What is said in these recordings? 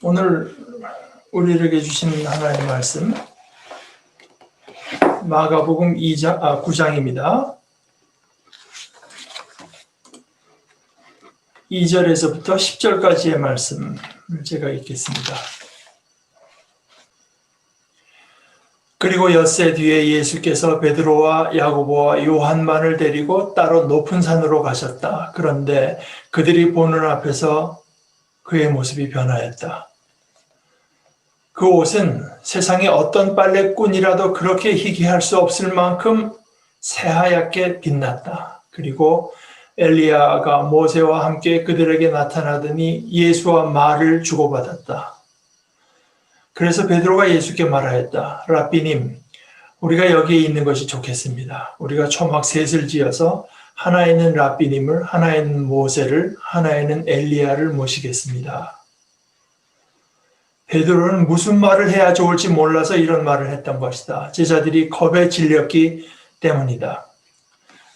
오늘 우리에게 주신 하나님의 말씀 마가복음 9장입니다. 2절에서부터 10절까지의 말씀을 제가 읽겠습니다. 그리고 엿새 뒤에 예수께서 베드로와 야고보와 요한만을 데리고 따로 높은 산으로 가셨다. 그런데 그들이 보는 앞에서 그의 모습이 변하였다. 그 옷은 세상에 어떤 빨래꾼이라도 그렇게 희귀할 수 없을 만큼 새하얗게 빛났다. 그리고 엘리야가 모세와 함께 그들에게 나타나더니 예수와 말을 주고받았다. 그래서 베드로가 예수께 말하였다. 랍비님, 우리가 여기에 있는 것이 좋겠습니다. 우리가 초막 셋을 지어서 하나에는 랍비님을, 하나에는 모세를, 하나에는 엘리야를 모시겠습니다. 베드로는 무슨 말을 해야 좋을지 몰라서 이런 말을 했던 것이다. 제자들이 겁에 질렸기 때문이다.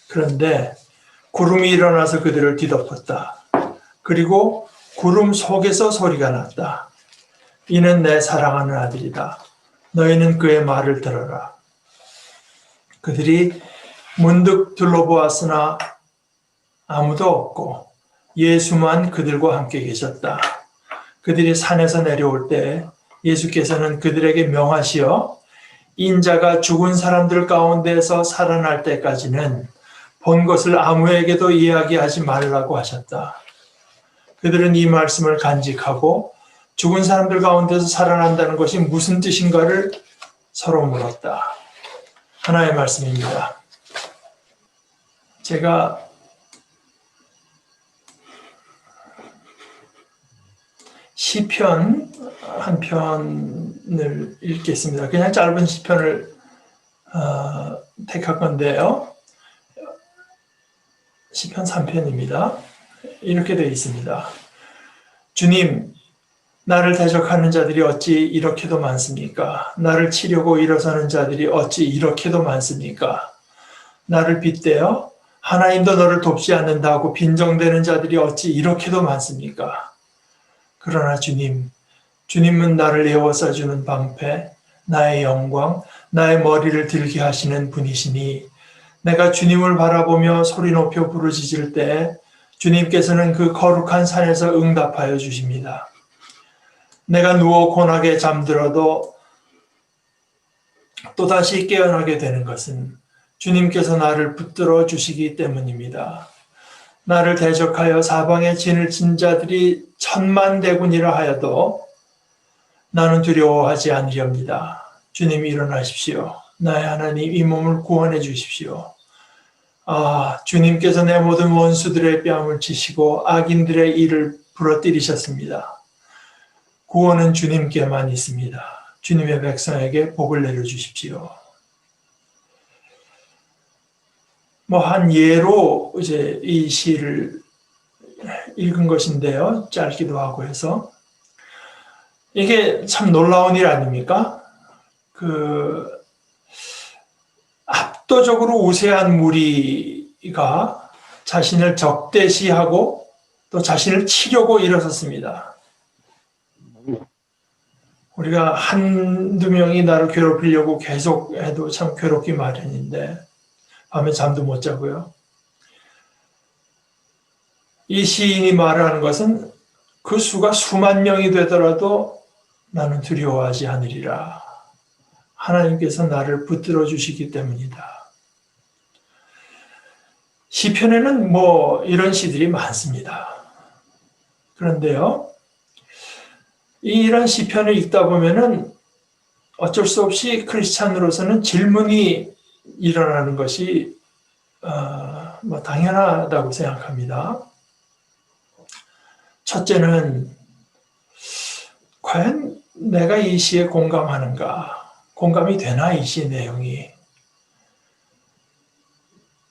그런데 구름이 일어나서 그들을 뒤덮었다. 그리고 구름 속에서 소리가 났다. 이는 내 사랑하는 아들이다. 너희는 그의 말을 들어라. 그들이 문득 둘러보았으나 아무도 없고 예수만 그들과 함께 계셨다. 그들이 산에서 내려올 때 예수께서는 그들에게 명하시어 인자가 죽은 사람들 가운데서 살아날 때까지는 본 것을 아무에게도 이야기하지 말라고 하셨다. 그들은 이 말씀을 간직하고 죽은 사람들 가운데서 살아난다는 것이 무슨 뜻인가를 서로 물었다. 하나의 말씀입니다. 제가 시편 한 편을 읽겠습니다. 그냥 짧은 시편을 택할 건데요. 시편 3편입니다. 이렇게 되어 있습니다. 주님, 나를 대적하는 자들이 어찌 이렇게도 많습니까? 나를 치려고 일어서는 자들이 어찌 이렇게도 많습니까? 나를 빗대어 하나님도 너를 돕지 않는다고 빈정대는 자들이 어찌 이렇게도 많습니까? 그러나 주님은 나를 에워싸주는 방패, 나의 영광, 나의 머리를 들게 하시는 분이시니 내가 주님을 바라보며 소리 높여 부르짖을 때 주님께서는 그 거룩한 산에서 응답하여 주십니다. 내가 누워 고나게 잠들어도 또다시 깨어나게 되는 것은 주님께서 나를 붙들어 주시기 때문입니다. 나를 대적하여 사방에 진을 친 자들이 천만대군이라 하여도 나는 두려워하지 않으렵니다. 주님 일어나십시오. 나의 하나님 이 몸을 구원해 주십시오. 주님께서 내 모든 원수들의 뺨을 치시고 악인들의 일을 부러뜨리셨습니다. 구원은 주님께만 있습니다. 주님의 백성에게 복을 내려주십시오. 한 예로 이제 이 시를 읽은 것인데요. 짧기도 하고 해서. 이게 참 놀라운 일 아닙니까? 압도적으로 우세한 무리가 자신을 적대시하고 또 자신을 치려고 일어섰습니다. 우리가 한두 명이 나를 괴롭히려고 계속 해도 참 괴롭기 마련인데 밤에 잠도 못 자고요. 이 시인이 말하는 것은 그 수가 수만 명이 되더라도 나는 두려워하지 않으리라. 하나님께서 나를 붙들어 주시기 때문이다. 시편에는 이런 시들이 많습니다. 그런데요, 이런 시편을 읽다 보면은 어쩔 수 없이 크리스찬으로서는 질문이 일어나는 것이 당연하다고 생각합니다. 첫째는 과연 내가 이 시에 공감하는가? 공감이 되나 이 시 내용이?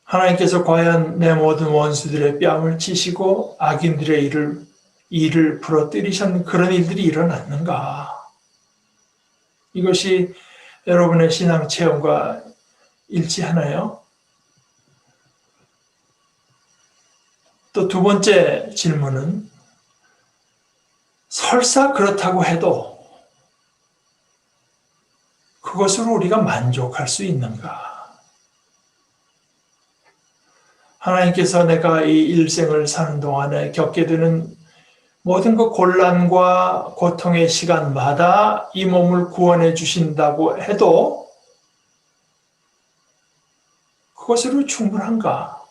하나님께서 과연 내 모든 원수들의 뺨을 치시고 악인들의 일을 부러뜨리셨는 그런 일들이 일어났는가? 이것이 여러분의 신앙 체험과 일치하나요? 또 두 번째 질문은 설사 그렇다고 해도 그것으로 우리가 만족할 수 있는가? 하나님께서 내가 이 일생을 사는 동안에 겪게 되는 모든 그 곤란과 고통의 시간마다 이 몸을 구원해 주신다고 해도 그것으로 충분한가?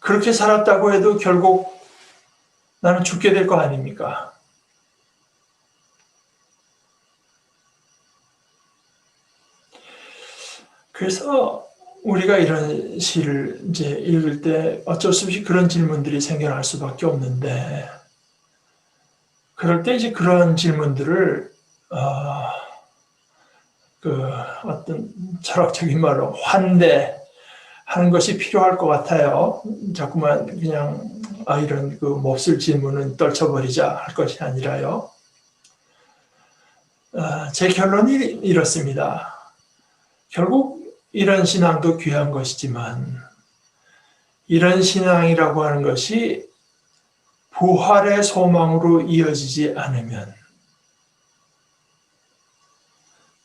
그렇게 살았다고 해도 결국 나는 죽게 될 거 아닙니까? 그래서 우리가 이런 시를 이제 읽을 때 어쩔 수 없이 그런 질문들이 생겨날 수밖에 없는데, 그럴 때 이제 그런 질문들을 어떤 철학적인 말로 환대하는 것이 필요할 것 같아요. 자꾸만 그냥 이런 그 몹쓸 질문은 떨쳐버리자 할 것이 아니라요. 제 결론이 이렇습니다. 결국 이런 신앙도 귀한 것이지만 이런 신앙이라고 하는 것이 부활의 소망으로 이어지지 않으면,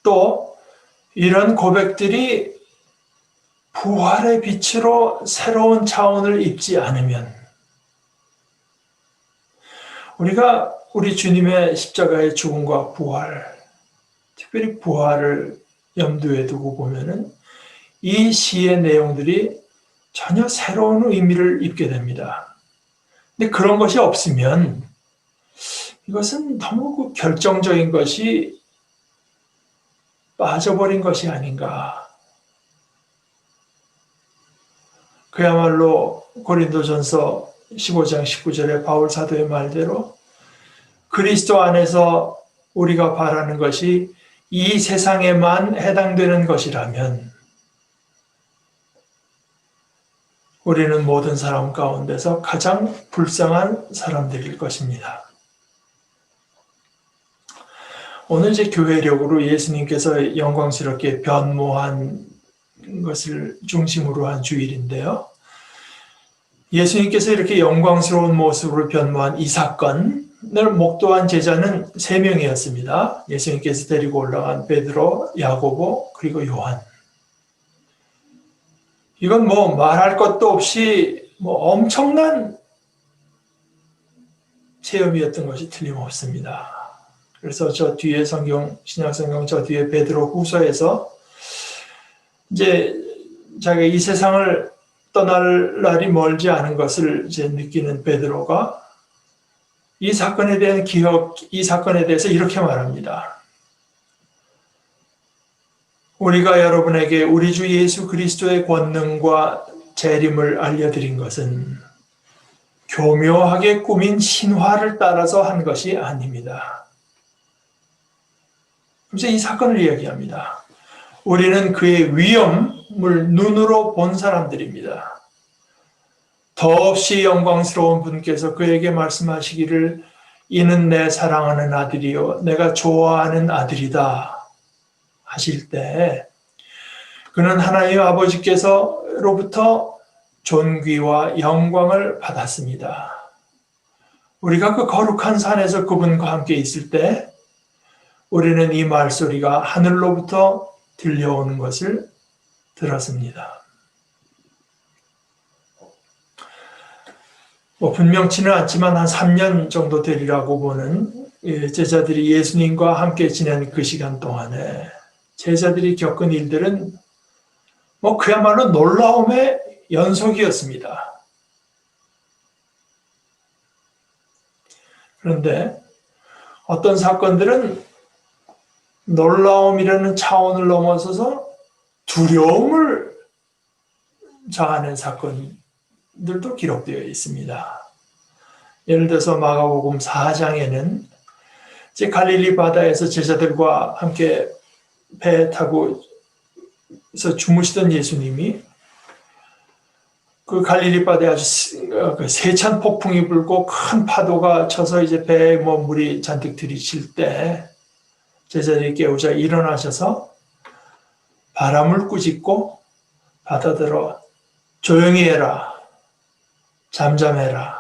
또 이런 고백들이 부활의 빛으로 새로운 차원을 입지 않으면, 우리가 우리 주님의 십자가의 죽음과 부활, 특별히 부활을 염두에 두고 보면은 이 시의 내용들이 전혀 새로운 의미를 입게 됩니다. 근데 그런 것이 없으면 이것은 너무 그 결정적인 것이 빠져버린 것이 아닌가. 그야말로 고린도전서 15장 19절의 바울 사도의 말대로 그리스도 안에서 우리가 바라는 것이 이 세상에만 해당되는 것이라면 우리는 모든 사람 가운데서 가장 불쌍한 사람들일 것입니다. 오늘 이제 교회력으로 예수님께서 영광스럽게 변모한 것을 중심으로 한 주일인데요. 예수님께서 이렇게 영광스러운 모습으로 변모한 이 사건을 목도한 제자는 3명이었습니다. 예수님께서 데리고 올라간 베드로, 야고보, 그리고 요한. 이건 뭐 말할 것도 없이 뭐 엄청난 체험이었던 것이 틀림없습니다. 그래서 저 뒤에 신약성경 저 뒤에 베드로 후서에서 이제 자기가 이 세상을 떠날 날이 멀지 않은 것을 이제 느끼는 베드로가 이 사건에 대한 이 사건에 대해서 이렇게 말합니다. 우리가 여러분에게 우리 주 예수 그리스도의 권능과 재림을 알려드린 것은 교묘하게 꾸민 신화를 따라서 한 것이 아닙니다. 그래서 이 사건을 이야기합니다. 우리는 그의 위엄을 눈으로 본 사람들입니다. 더없이 영광스러운 분께서 그에게 말씀하시기를 이는 내 사랑하는 아들이요 내가 좋아하는 아들이다 하실 때 그는 하나님 아버지께서로부터 존귀와 영광을 받았습니다. 우리가 그 거룩한 산에서 그분과 함께 있을 때 우리는 이 말소리가 하늘로부터 들려오는 것을 들었습니다. 분명치는 않지만 한 3년 정도 되리라고 보는 제자들이 예수님과 함께 지낸 그 시간 동안에 제자들이 겪은 일들은 그야말로 놀라움의 연속이었습니다. 그런데 어떤 사건들은 놀라움이라는 차원을 넘어서서 두려움을 자아낸 사건들도 기록되어 있습니다. 예를 들어서 마가복음 4장에는 이제 갈릴리 바다에서 제자들과 함께 배 타고서 주무시던 예수님이 그 갈릴리 바다에 아주 세찬 폭풍이 불고 큰 파도가 쳐서 이제 배에 물이 잔뜩 들이칠 때 제자들이 깨우자 일어나셔서 바람을 꾸짖고 바다들어 조용히 해라, 잠잠해라.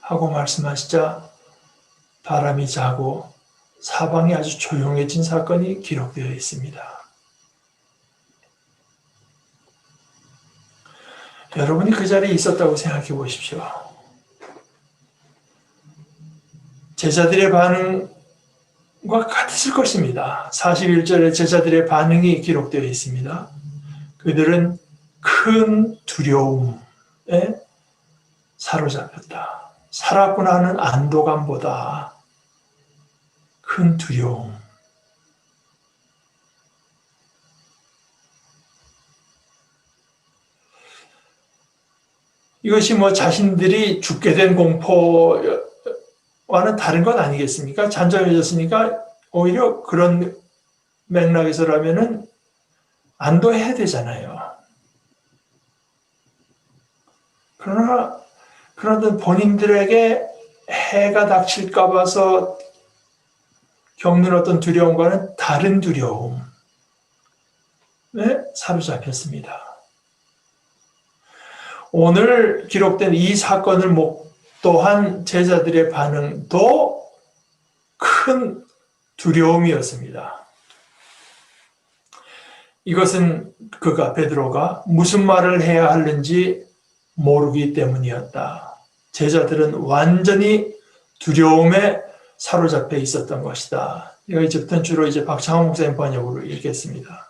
하고 말씀하시자 바람이 자고 사방이 아주 조용해진 사건이 기록되어 있습니다. 여러분이 그 자리에 있었다고 생각해 보십시오. 제자들의 반응과 같았을 것입니다. 41절에 제자들의 반응이 기록되어 있습니다. 그들은 큰 두려움에 사로잡혔다. 살았구나 하는 안도감보다 큰 두려움. 이것이 뭐 자신들이 죽게 된 공포와는 다른 것 아니겠습니까? 잠잠해졌으니까 오히려 그런 맥락에서라면은 안도해야 되잖아요. 그러나 본인들에게 해가 닥칠까 봐서 겪는 어떤 두려움과는 다른 두려움에 사로잡혔습니다. 오늘 기록된 이 사건을 목도한 제자들의 반응도 큰 두려움이었습니다. 이것은 베드로가 무슨 말을 해야 하는지 모르기 때문이었다. 제자들은 완전히 두려움에 사로잡혀 있었던 것이다. 이제부터는 주로 박창호 목사님 번역으로 읽겠습니다.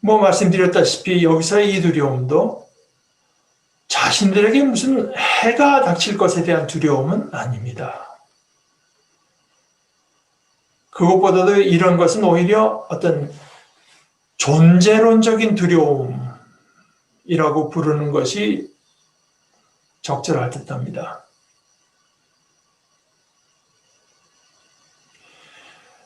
말씀드렸다시피 여기서의 이 두려움도 자신들에게 무슨 해가 닥칠 것에 대한 두려움은 아닙니다. 그것보다도 이런 것은 오히려 어떤 존재론적인 두려움이라고 부르는 것이 적절할 듯합니다.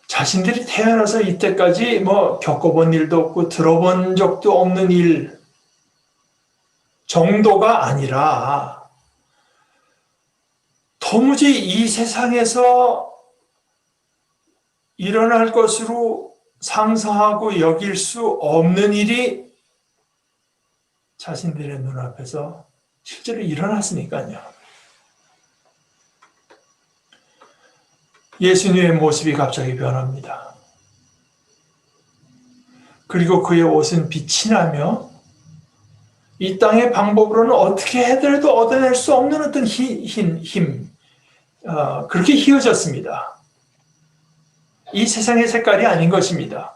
자신들이 태어나서 이때까지 겪어본 일도 없고 들어본 적도 없는 일 정도가 아니라 도무지 이 세상에서 일어날 것으로 상상하고 여길 수 없는 일이 자신들의 눈앞에서 실제로 일어났으니까요. 예수님의 모습이 갑자기 변합니다. 그리고 그의 옷은 빛이 나며 이 땅의 방법으로는 어떻게 해더라도 얻어낼 수 없는 어떤 힘, 그렇게 휘어졌습니다. 이 세상의 색깔이 아닌 것입니다.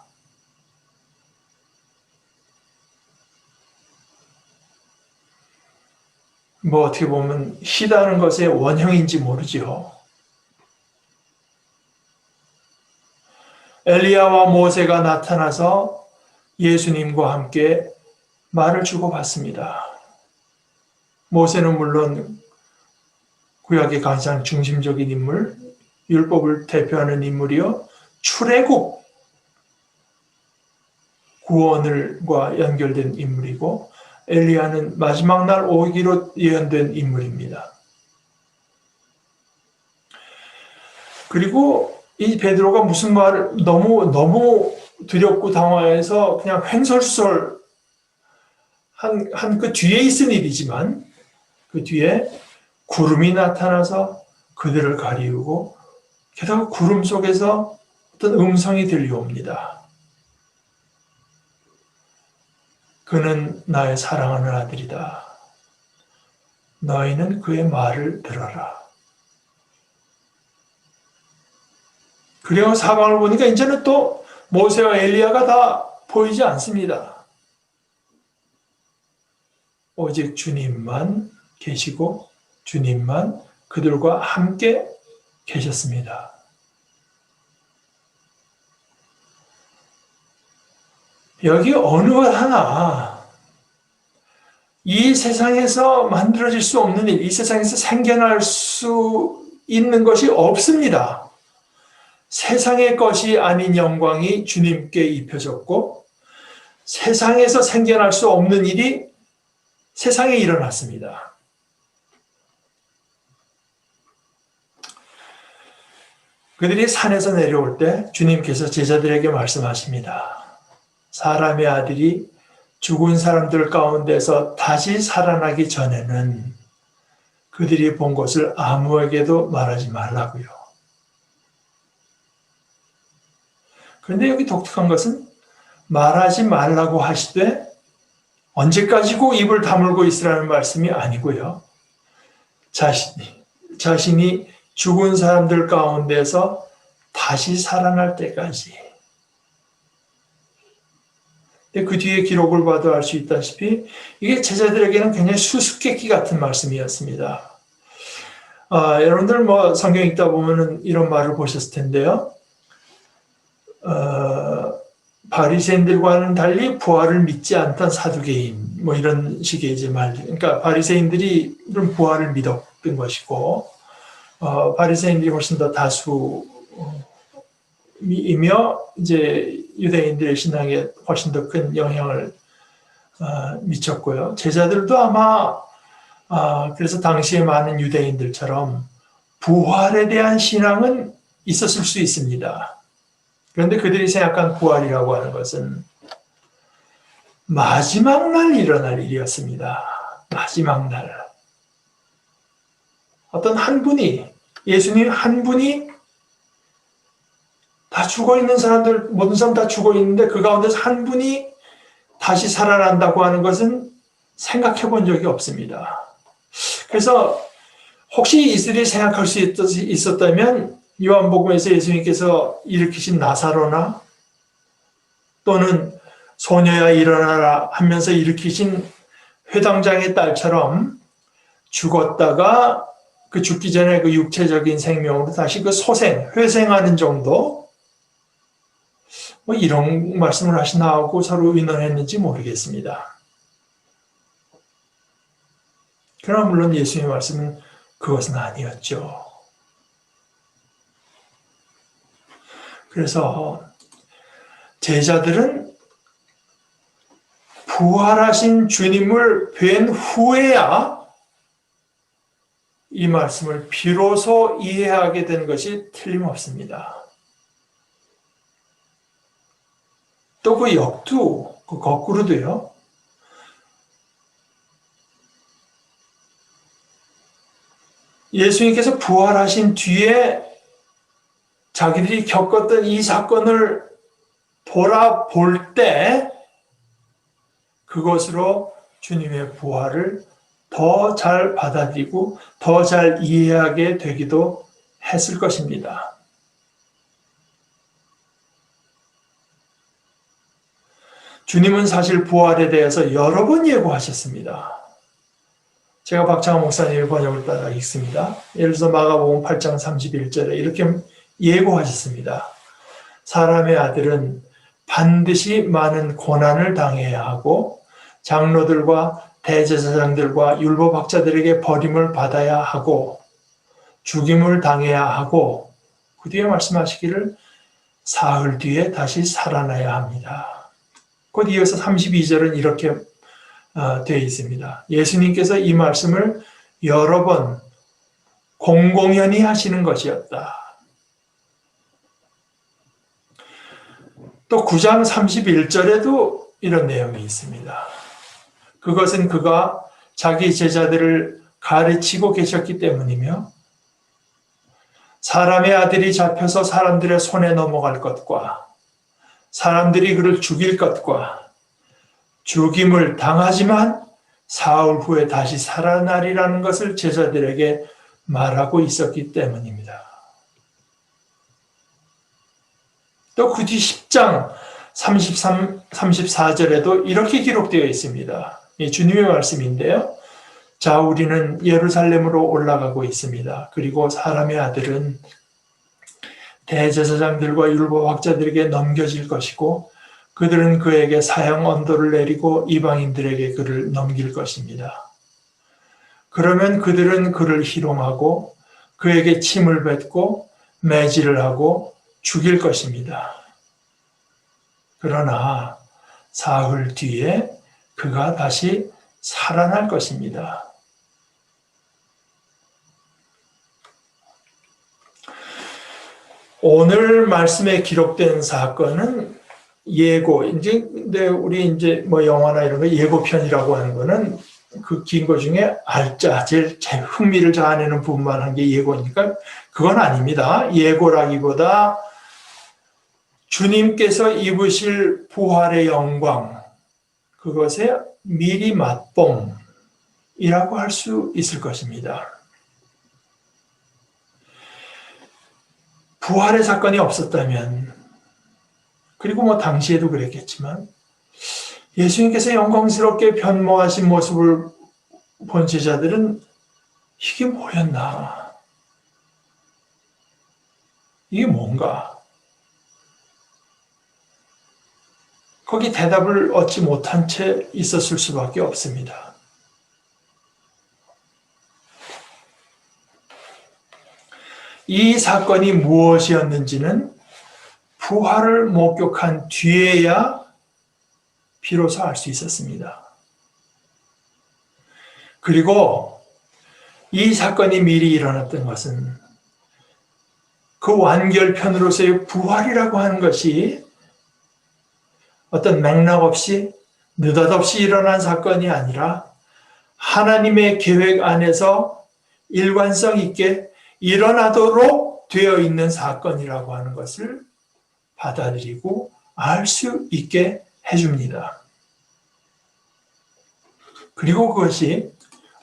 어떻게 보면 희다는 것의 원형인지 모르지요. 엘리야와 모세가 나타나서 예수님과 함께 말을 주고받습니다. 모세는 물론 구약의 가장 중심적인 인물, 율법을 대표하는 인물이요, 출애굽 구원과 연결된 인물이고, 엘리야는 마지막 날 오기로 예언된 인물입니다. 그리고 이 베드로가 무슨 말을 너무 두렵고 당황해서 그냥 횡설수설 한 그 뒤에 있은 일이지만 그 뒤에 구름이 나타나서 그들을 가리우고 게다가 구름 속에서 어떤 음성이 들려옵니다. 그는 나의 사랑하는 아들이다. 너희는 그의 말을 들어라. 그리고 사방을 보니까 이제는 또 모세와 엘리야가 다 보이지 않습니다. 오직 주님만 계시고 주님만 그들과 함께 계셨습니다. 여기 어느 것 하나 이 세상에서 만들어질 수 없는 일, 이 세상에서 생겨날 수 있는 것이 없습니다. 세상의 것이 아닌 영광이 주님께 입혀졌고 세상에서 생겨날 수 없는 일이 세상에 일어났습니다. 그들이 산에서 내려올 때 주님께서 제자들에게 말씀하십니다. 사람의 아들이 죽은 사람들 가운데서 다시 살아나기 전에는 그들이 본 것을 아무에게도 말하지 말라고요. 그런데 여기 독특한 것은 말하지 말라고 하시되 언제까지고 입을 다물고 있으라는 말씀이 아니고요. 자신이 죽은 사람들 가운데서 다시 살아날 때까지. 그 뒤에 기록을 봐도 알 수 있다시피 이게 제자들에게는 굉장히 수수께끼 같은 말씀이었습니다. 여러분들 성경 읽다 보면은 이런 말을 보셨을 텐데요. 바리새인들과는 달리 부활을 믿지 않던 사두개인 이런 식의 이제 말. 그러니까 바리새인들이 이런 부활을 믿었던 것이고 바리새인들이 훨씬 더 다수이며 이제 유대인들의 신앙에 훨씬 더 큰 영향을 미쳤고요. 제자들도 아마 그래서 당시에 많은 유대인들처럼 부활에 대한 신앙은 있었을 수 있습니다. 그런데 그들이 생각한 부활이라고 하는 것은 마지막 날 일어날 일이었습니다. 마지막 날. 어떤 한 분이, 예수님 한 분이 다 죽어있는 사람들, 모든 사람 다 죽어있는데 그 가운데서 한 분이 다시 살아난다고 하는 것은 생각해 본 적이 없습니다. 그래서 혹시 이들이 생각할 수 있었다면 요한복음에서 예수님께서 일으키신 나사로나 또는 소녀야 일어나라 하면서 일으키신 회당장의 딸처럼 죽었다가 그 죽기 전에 그 육체적인 생명으로 다시 그 회생하는 정도 이런 말씀을 하시나 하고 서로 의논했는지 모르겠습니다. 그러나 물론 예수님의 말씀은 그것은 아니었죠. 그래서 제자들은 부활하신 주님을 뵌 후에야 이 말씀을 비로소 이해하게 된 것이 틀림없습니다. 또 그 역도, 그 거꾸로도요. 예수님께서 부활하신 뒤에 자기들이 겪었던 이 사건을 돌아볼 때 그것으로 주님의 부활을 더 잘 받아들이고 더 잘 이해하게 되기도 했을 것입니다. 주님은 사실 부활에 대해서 여러 번 예고하셨습니다. 제가 박창호 목사님의 번역을 따라 읽습니다. 예를 들어서 마가복음 8장 31절에 이렇게 예고하셨습니다. 사람의 아들은 반드시 많은 고난을 당해야 하고 장로들과 대제사장들과 율법학자들에게 버림을 받아야 하고 죽임을 당해야 하고 그 뒤에 말씀하시기를 사흘 뒤에 다시 살아나야 합니다. 곧 이어서 32절은 이렇게 되어 있습니다. 예수님께서 이 말씀을 여러 번 공공연히 하시는 것이었다. 또 9장 31절에도 이런 내용이 있습니다. 그것은 그가 자기 제자들을 가르치고 계셨기 때문이며 사람의 아들이 잡혀서 사람들의 손에 넘어갈 것과 사람들이 그를 죽일 것과 죽임을 당하지만 사흘 후에 다시 살아나리라는 것을 제자들에게 말하고 있었기 때문입니다. 또 그 뒤 10장 34절에도 이렇게 기록되어 있습니다. 이 주님의 말씀인데요. 자, 우리는 예루살렘으로 올라가고 있습니다. 그리고 사람의 아들은 대제사장들과 율법학자들에게 넘겨질 것이고 그들은 그에게 사형 언도를 내리고 이방인들에게 그를 넘길 것입니다. 그러면 그들은 그를 희롱하고 그에게 침을 뱉고 매질을 하고 죽일 것입니다. 그러나 사흘 뒤에 그가 다시 살아날 것입니다. 오늘 말씀에 기록된 사건은 예고, 근데 우리 영화나 이런 거 예고편이라고 하는 거는 그 긴 거 중에 알짜, 제일 흥미를 자아내는 부분만 한 게 예고니까 그건 아닙니다. 예고라기보다 주님께서 입으실 부활의 영광, 그것의 미리 맛봄이라고 할 수 있을 것입니다. 부활의 사건이 없었다면, 그리고 뭐 당시에도 그랬겠지만, 예수님께서 영광스럽게 변모하신 모습을 본 제자들은 이게 뭐였나? 이게 뭔가? 거기 대답을 얻지 못한 채 있었을 수밖에 없습니다. 이 사건이 무엇이었는지는 부활을 목격한 뒤에야 비로소 알 수 있었습니다. 그리고 이 사건이 미리 일어났던 것은 그 완결편으로서의 부활이라고 하는 것이 어떤 맥락 없이 느닷없이 일어난 사건이 아니라 하나님의 계획 안에서 일관성 있게 일어나도록 되어 있는 사건이라고 하는 것을 받아들이고 알 수 있게 해줍니다. 그리고 그것이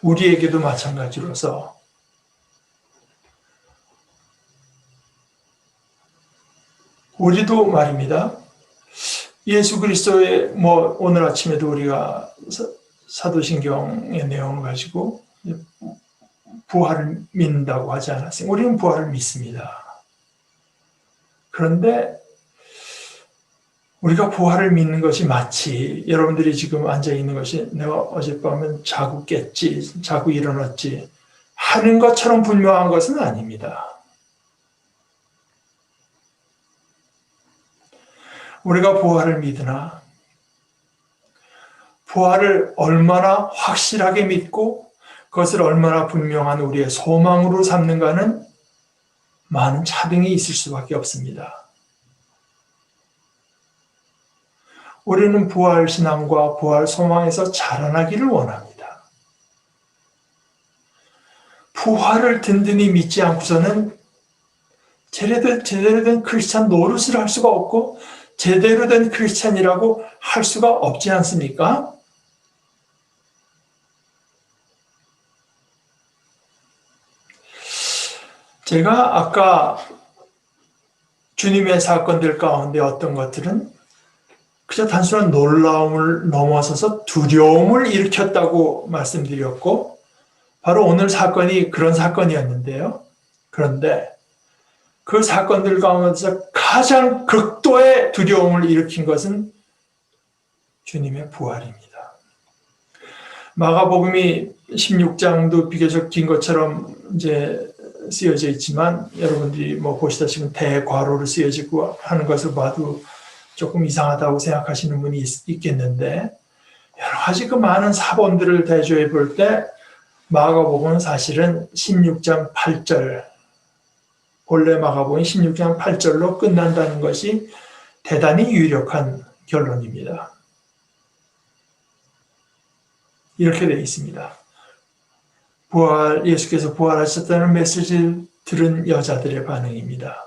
우리에게도 마찬가지로서 우리도 말입니다. 예수 그리스도의 오늘 아침에도 우리가 사도신경의 내용을 가지고 부활을 믿는다고 하지 않았어요. 우리는 부활을 믿습니다. 그런데 우리가 부활을 믿는 것이 마치 여러분들이 지금 앉아있는 것이 내가 어젯밤은 자고 깼지, 자고 일어났지 하는 것처럼 분명한 것은 아닙니다. 우리가 부활을 믿으나 부활을 얼마나 확실하게 믿고 그것을 얼마나 분명한 우리의 소망으로 삼는가는 많은 차등이 있을 수밖에 없습니다. 우리는 부활 신앙과 부활 소망에서 자라나기를 원합니다. 부활을 든든히 믿지 않고서는 제대로 된 크리스찬 노릇을 할 수가 없고 제대로 된 크리스찬이라고 할 수가 없지 않습니까? 제가 아까 주님의 사건들 가운데 어떤 것들은 그저 단순한 놀라움을 넘어서서 두려움을 일으켰다고 말씀드렸고 바로 오늘 사건이 그런 사건이었는데요. 그런데 그 사건들 가운데서 가장 극도의 두려움을 일으킨 것은 주님의 부활입니다. 마가복음이 16장도 비교적 긴 것처럼 이제 쓰여져 있지만 여러분들이 보시다시피 대괄호로 쓰여지고 하는 것을 봐도 조금 이상하다고 생각하시는 분이 있겠는데 여러 가지 그 많은 사본들을 대조해 볼 때 마가복음은 사실은 16장 8절 본래 마가복음이 16장 8절로 끝난다는 것이 대단히 유력한 결론입니다. 이렇게 되어 있습니다. 예수께서 부활하셨다는 메시지를 들은 여자들의 반응입니다.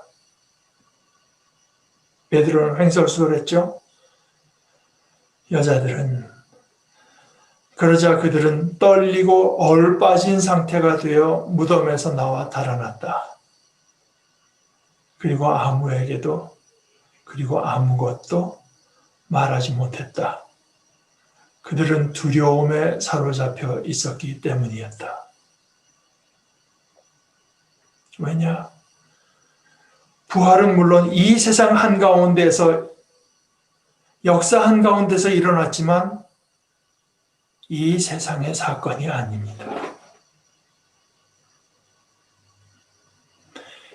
베드로는 횡설수설 했죠. 여자들은 그러자 그들은 떨리고 얼빠진 상태가 되어 무덤에서 나와 달아났다. 그리고 아무에게도 그리고 아무것도 말하지 못했다. 그들은 두려움에 사로잡혀 있었기 때문이었다. 왜냐? 부활은 물론 이 세상 한가운데서 역사 한가운데서 일어났지만 이 세상의 사건이 아닙니다.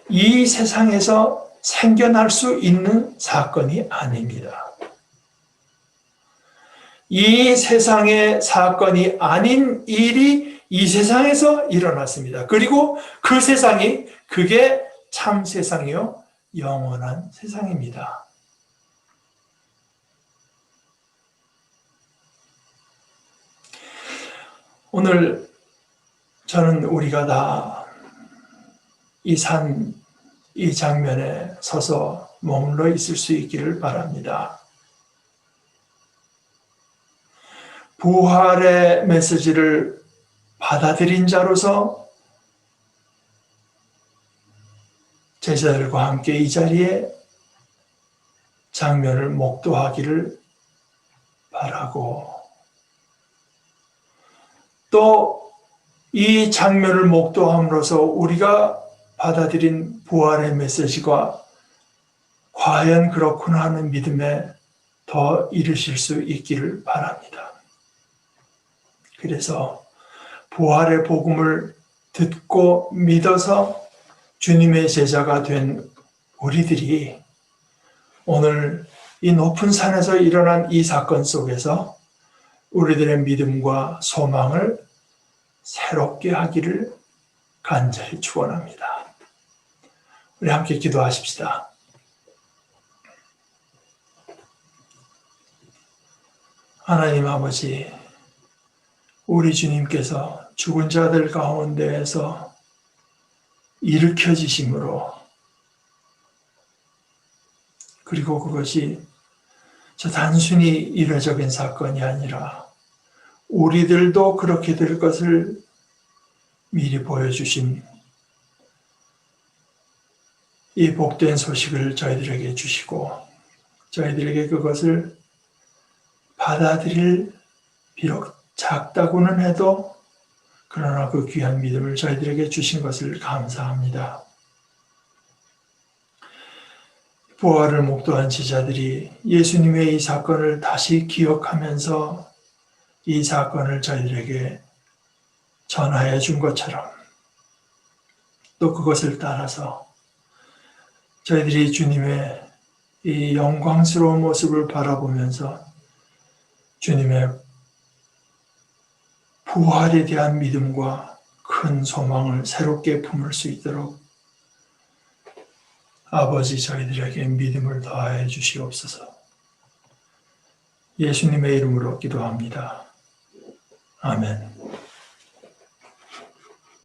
이 세상에서 생겨날 수 있는 사건이 아닙니다. 이 세상의 사건이 아닌 일이 이 세상에서 일어났습니다. 그리고 그 세상이 그게 참 세상이요 영원한 세상입니다. 오늘 저는 우리가 다 이 장면에 서서 머물러 있을 수 있기를 바랍니다. 부활의 메시지를 받아들인 자로서 제자들과 함께 이 자리에 장면을 목도하기를 바라고, 또 이 장면을 목도함으로써 우리가 받아들인 부활의 메시지가 과연 그렇구나 하는 믿음에 더 이르실 수 있기를 바랍니다. 그래서 부활의 복음을 듣고 믿어서 주님의 제자가 된 우리들이 오늘 이 높은 산에서 일어난 이 사건 속에서 우리들의 믿음과 소망을 새롭게 하기를 간절히 축원합니다. 우리 함께 기도하십시다. 하나님 아버지, 우리 주님께서 죽은 자들 가운데에서 일으켜지심으로, 그리고 그것이 저 단순히 이례적인 사건이 아니라 우리들도 그렇게 될 것을 미리 보여주신 이 복된 소식을 저희들에게 주시고, 저희들에게 그것을 받아들일, 비록 작다고는 해도 그러나 그 귀한 믿음을 저희들에게 주신 것을 감사합니다. 부활을 목도한 제자들이 예수님의 이 사건을 다시 기억하면서 이 사건을 저희들에게 전하여 준 것처럼, 또 그것을 따라서 저희들이 주님의 이 영광스러운 모습을 바라보면서 주님의 부활에 대한 믿음과 큰 소망을 새롭게 품을 수 있도록 아버지, 저희들에게 믿음을 더하여 주시옵소서. 예수님의 이름으로 기도합니다. 아멘.